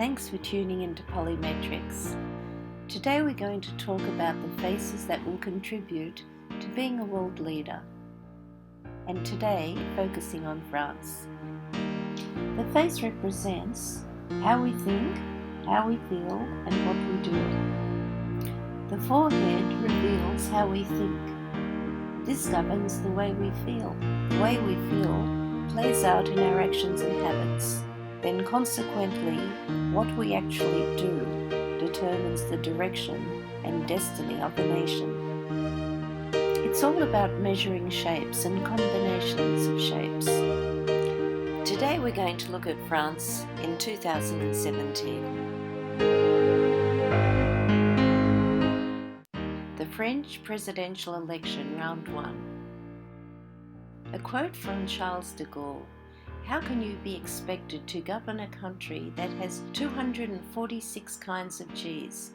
Thanks for tuning into Pollymetrics. Today we're going to talk about the faces that will contribute to being a world leader. And today, focusing on France. The face represents how we think, how we feel, and what we do. The forehead reveals how we think. This governs the way we feel. The way we feel plays out in our actions and habits. Then consequently, what we actually do determines the direction and destiny of the nation. It's all about measuring shapes and combinations of shapes. Today we're going to look at France in 2017. The French presidential election, round 1. A quote from Charles de Gaulle. How can you be expected to govern a country that has 246 kinds of cheese?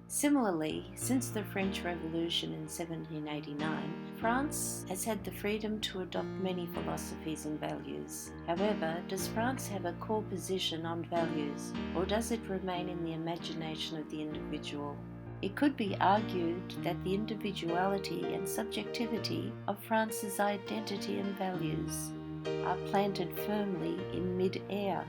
Similarly, since the French Revolution in 1789, France has had the freedom to adopt many philosophies and values. However, does France have a core position on values, or does it remain in the imagination of the individual? It could be argued that the individuality and subjectivity of France's identity and values are planted firmly in mid-air.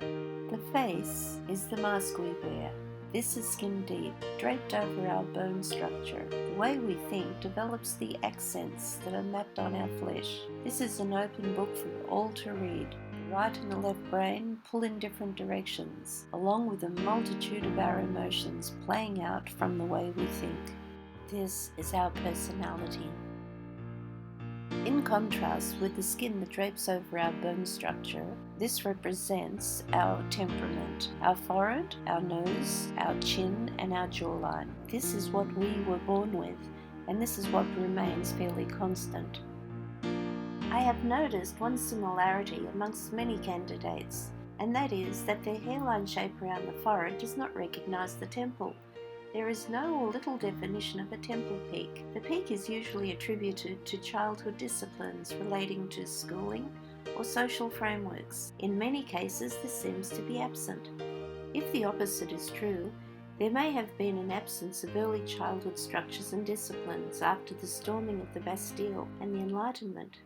The face is the mask we wear. This is skin deep, draped over our bone structure. The way we think develops the accents that are mapped on our flesh. This is an open book for all to read. The right and the left brain pull in different directions, along with a multitude of our emotions playing out from the way we think. This is our personality. In contrast with the skin that drapes over our bone structure, this represents our temperament, our forehead, our nose, our chin, and our jawline. This is what we were born with, and this is what remains fairly constant. I have noticed one similarity amongst many candidates, and that is that their hairline shape around the forehead does not recognize the temple. There is no or little definition of a temple peak. The peak is usually attributed to childhood disciplines relating to schooling or social frameworks. In many cases, this seems to be absent. If the opposite is true, there may have been an absence of early childhood structures and disciplines after the storming of the Bastille and the Enlightenment.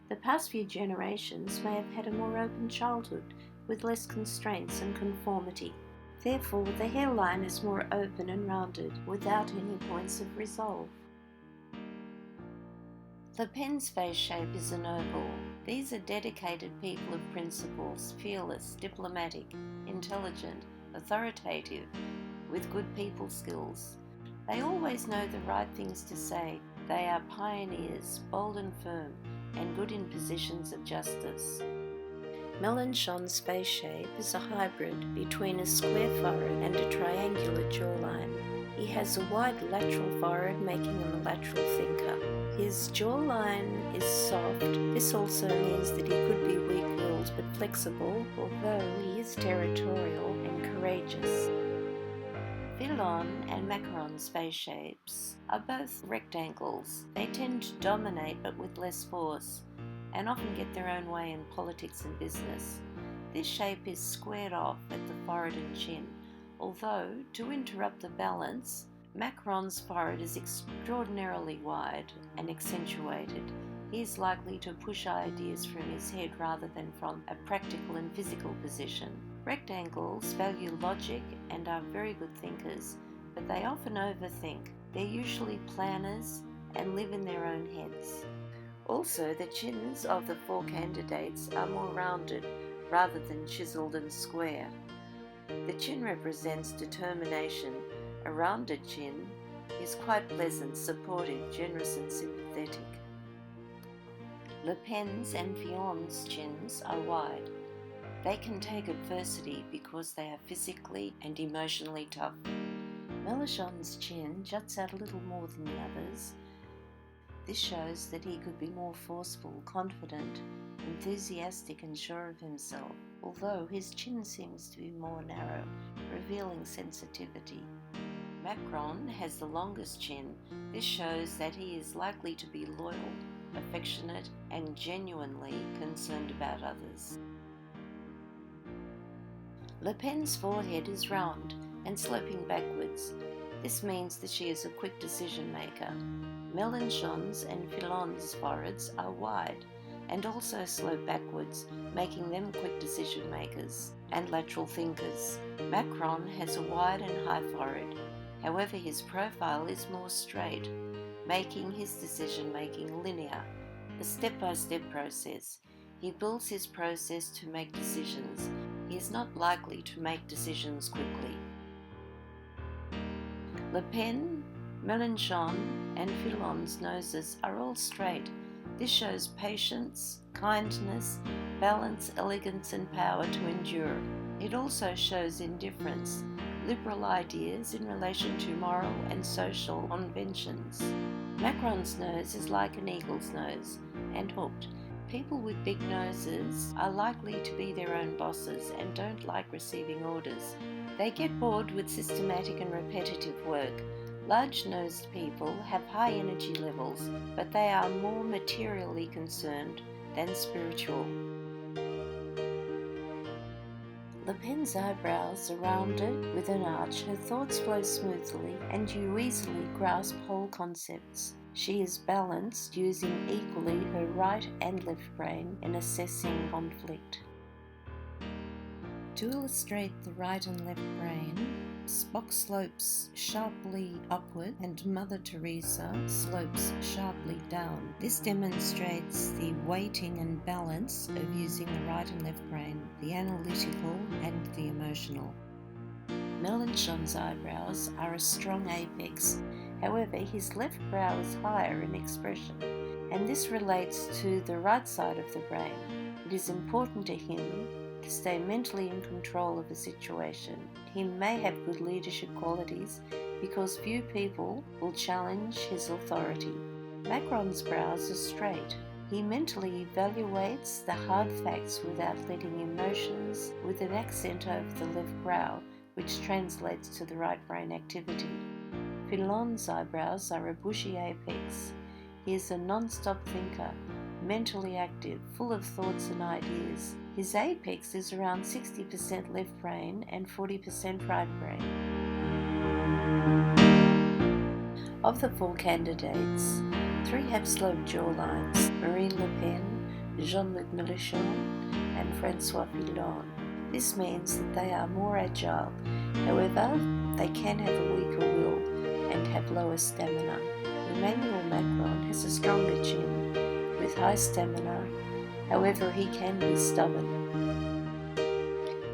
The past few generations may have had a more open childhood with less constraints and conformity. Therefore, the hairline is more open and rounded, without any points of resolve. Le Pen's face shape is an oval. These are dedicated people of principles, fearless, diplomatic, intelligent, authoritative, with good people skills. They always know the right things to say. They are pioneers, bold and firm, and good in positions of justice. Mélenchon's face shape is a hybrid between a square forehead and a triangular jawline. He has a wide lateral forehead, making him a lateral thinker. His jawline is soft. This also means that he could be weak-willed but flexible, although he is territorial and courageous. Villon and Macron's face shapes are both rectangles. They tend to dominate but with less force, and often get their own way in politics and business. This shape is squared off at the forehead and chin, although, to interrupt the balance, Macron's forehead is extraordinarily wide and accentuated. He is likely to push ideas from his head rather than from a practical and physical position. Rectangles value logic and are very good thinkers, but they often overthink. They're usually planners and live in their own heads. Also, the chins of the four candidates are more rounded rather than chiseled and square. The chin represents determination. A rounded chin is quite pleasant, supportive, generous and sympathetic. Le Pen's and Fillon's chins are wide. They can take adversity because they are physically and emotionally tough. Mélenchon's chin juts out a little more than the others. This shows that he could be more forceful, confident, enthusiastic and sure of himself, although his chin seems to be more narrow, revealing sensitivity. Macron has the longest chin. This shows that he is likely to be loyal, affectionate and genuinely concerned about others. Le Pen's forehead is round and sloping backwards. This means that she is a quick decision maker. Mélenchon's and Fillon's foreheads are wide and also slope backwards, making them quick decision makers and lateral thinkers. Macron has a wide and high forehead. However, his profile is more straight, making his decision making linear, a step-by-step process. He builds his process to make decisions. He is not likely to make decisions quickly. Le Pen, Mélenchon and Fillon's noses are all straight. This shows patience, kindness, balance, elegance and power to endure. It also shows indifference, liberal ideas in relation to moral and social conventions. Macron's nose is like an eagle's nose and hooked. People with big noses are likely to be their own bosses and don't like receiving orders. They get bored with systematic and repetitive work. Large-nosed people have high energy levels, but they are more materially concerned than spiritual. Le Pen's eyebrows are rounded with an arch. Her thoughts flow smoothly and you easily grasp whole concepts. She is balanced, using equally her right and left brain in assessing conflict. To illustrate the right and left brain, Spock slopes sharply upward and Mother Teresa slopes sharply down. This demonstrates the weighting and balance of using the right and left brain, the analytical and the emotional. Mélenchon's eyebrows are a strong apex. However, his left brow is higher in expression, and this relates to the right side of the brain. It is important to him to stay mentally in control of a situation. He may have good leadership qualities because few people will challenge his authority. Macron's brows are straight. He mentally evaluates the hard facts without letting emotions, with an accent over the left brow, which translates to the right brain activity. Fillon's eyebrows are a bushy apex. He is a non-stop thinker, mentally active, full of thoughts and ideas. His apex is around 60% left brain and 40% right brain. Of the four candidates, 3 have sloped jawlines: Marine Le Pen, Jean-Luc Mélenchon and François Fillon. This means that they are more agile. However, they can have a weaker will and have lower stamina. Emmanuel Macron has a stronger chin with high stamina. However, he can be stubborn.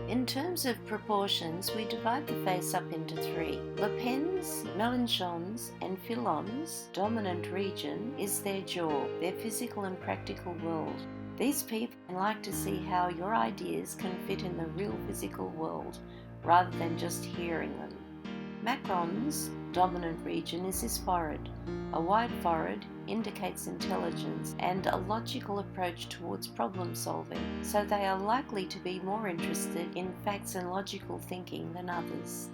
In terms of proportions, we divide the face up into 3. Le Pen's, Mélenchon's and Fillon's dominant region is their jaw, their physical and practical world. These people like to see how your ideas can fit in the real physical world rather than just hearing them. Macron's dominant region is his forehead. A wide forehead indicates intelligence and a logical approach towards problem solving, so they are likely to be more interested in facts and logical thinking than others.